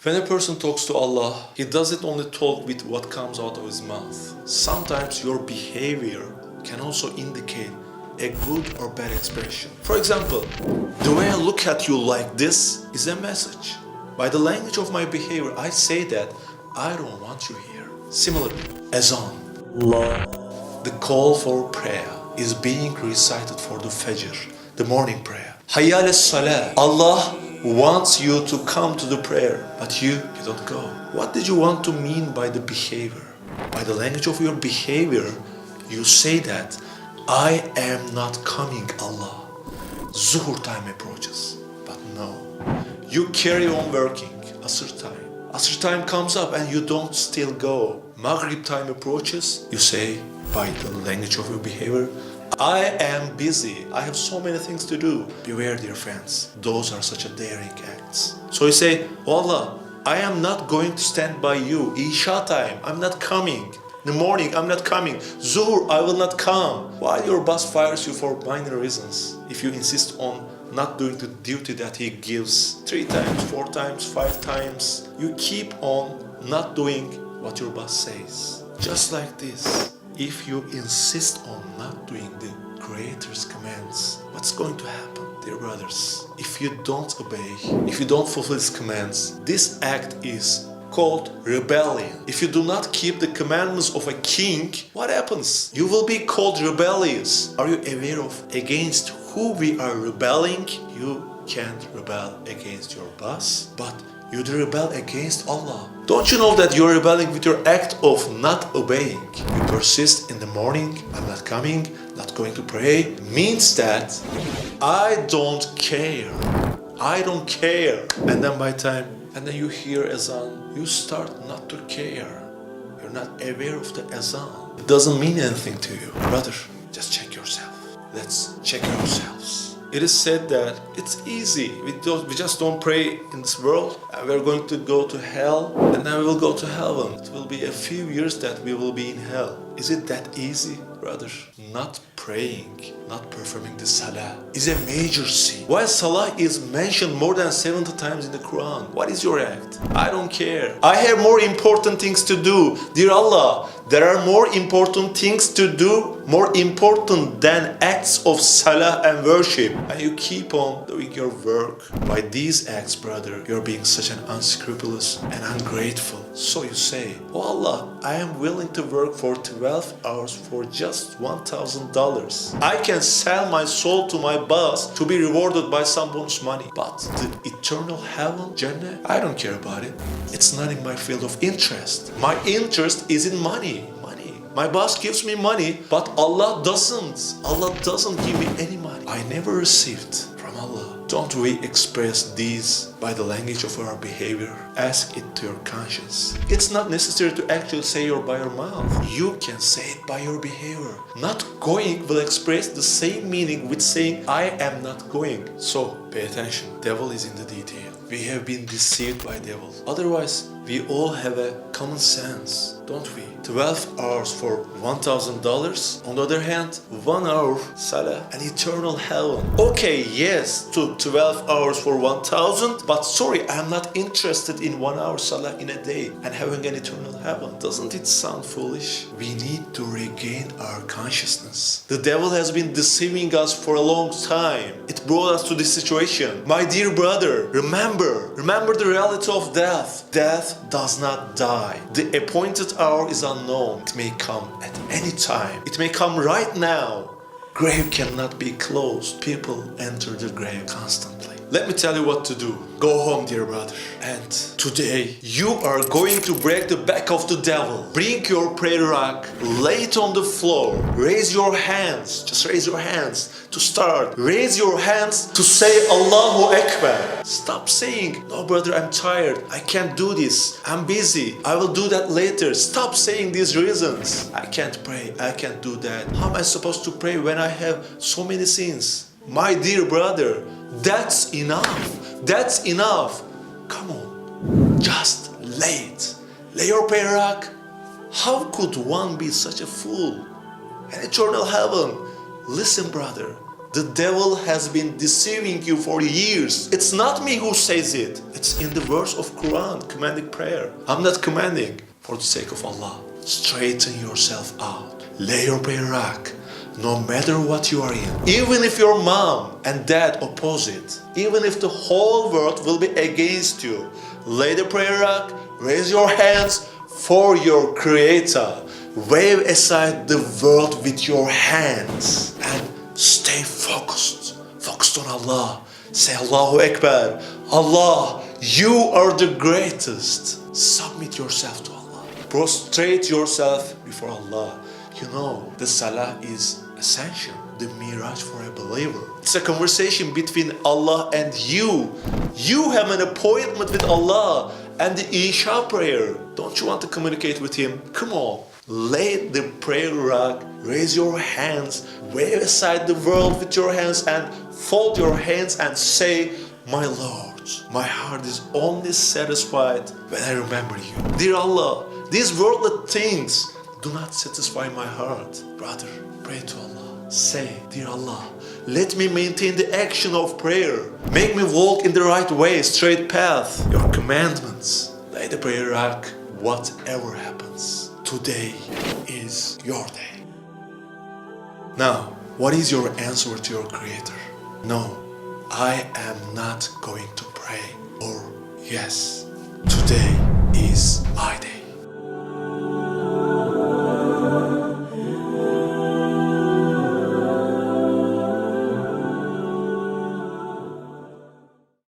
When a person talks to Allah, he doesn't only talk with what comes out of his mouth. Sometimes your behavior can also indicate a good or bad expression. For example, the way I look at you like this is a message. By the language of my behavior, I say that I don't want you here. Similarly, azan, the call for prayer, is being recited for the Fajr, the morning prayer. Hayya al-salah, Allah wants you to come to the prayer, but you don't go. What did you want to mean by the behavior? By the language of your behavior, you say that I am not coming, Allah. Zuhur time approaches, but no. You carry on working, Asr time. Asr time comes up and you don't still go. Maghrib time approaches, you say, by the language of your behavior, I am busy. I have so many things to do. Beware, dear friends. Those are such a daring acts. So you say, oh Allah, I am not going to stand by you. Isha time, I'm not coming. In the morning, I'm not coming. Zuhur, I will not come. While your boss fires you for minor reasons, if you insist on not doing the duty that he gives 3 times, 4 times, 5 times, you keep on not doing what your boss says. Just like this, if you insist on not doing the Creator's commands, what's going to happen, dear brothers? If you don't obey, if you don't fulfill His commands, this act is called rebellion. If you do not keep the commandments of a king, what happens? You will be called rebellious. Are you aware of against who we are rebelling? You can't rebel against your boss, but you rebel against Allah. Don't you know that you're rebelling with your act of not obeying? You persist in the morning, I'm not coming, not going to pray, means that I don't care. I don't care. And then by time, and then you hear azan, you start not to care. You're not aware of the azan. It doesn't mean anything to you. Brother, just check yourself. Let's check ourselves. It is said that it's easy. We just don't pray in this world, and we're going to go to hell, and then we will go to heaven. It will be a few years that we will be in hell. Is it that easy, brother? Not praying, not performing the salah is a major sin. While salah is mentioned more than 70 times in the Quran, what is your act? I don't care. I have more important things to do. Dear Allah, there are more important things to do, more important than acts of salah and worship. And you keep on doing your work. By these acts, brother, you're being such an unscrupulous and ungrateful. So you say, oh Allah, I am willing to work for 12 hours for just $1,000. I can sell my soul to my boss to be rewarded by some bonus money. But the eternal heaven, Jannah, I don't care about it. It's not in my field of interest. My interest is in money. My boss gives me money, but Allah doesn't. Allah doesn't give me any money. I never received from Allah. Don't we express these by the language of our behavior? Ask it to your conscience. It's not necessary to actually say it by your mouth. You can say it by your behavior. Not going will express the same meaning with saying I am not going. So pay attention. Devil is in the detail. We have been deceived by devil. Otherwise, we all have a common sense, don't we? 12 hours for $1,000. On the other hand, 1 hour salah, an eternal heaven. Okay, yes, to 12 hours for 1,000, but sorry, I'm not interested in 1 hour salah in a day and having an eternal heaven. Doesn't it sound foolish? We need to regain our consciousness. The devil has been deceiving us for a long time. It brought us to this situation. My dear brother, remember the reality of death. Death does not die. The appointed hour is unknown. It may come at any time. It may come right now. Grave cannot be closed. People enter the grave constantly. Let me tell you what to do. Go home, dear brother. And today, you are going to break the back of the devil. Bring your prayer rock, lay it on the floor, raise your hands, just raise your hands to start. Raise your hands to say Allahu Akbar. Stop saying, no brother, I'm tired, I can't do this, I'm busy, I will do that later. Stop saying these reasons. I can't pray, I can't do that. How am I supposed to pray when I have so many sins? My dear brother, that's enough. That's enough. Come on, just lay it. Lay your prayer rock. How could one be such a fool? An eternal heaven. Listen, brother, The devil has been deceiving you for years. It's not me who says it. It's in the verse of Quran, commanding prayer. I'm not commanding. For the sake of Allah, straighten yourself out. Lay your prayer rack. No matter what you are in. Even if your mom and dad oppose it. Even if the whole world will be against you. Lay the prayer rack. Raise your hands for your Creator. Wave aside the world with your hands. And stay focused. Focused on Allah. Say Allahu Akbar. Allah, you are the greatest. Submit yourself to Allah. Prostrate yourself before Allah. You know, the salah is essential. The miraj for a believer. It's a conversation between Allah and you. You have an appointment with Allah. And the Isha prayer. Don't you want to communicate with Him? Come on. Lay the prayer rack. Raise your hands. Wave aside the world with your hands and fold your hands and say, my Lord, my heart is only satisfied when I remember you. Dear Allah, these worldly things do not satisfy my heart. Brother, pray to Allah. Say, dear Allah, let me maintain the action of prayer. Make me walk in the right way, straight path. Your commandments. Lay the prayer rack. Whatever happens, today is your day. Now, what is your answer to your Creator? No, I am not going to pray. Or yes, today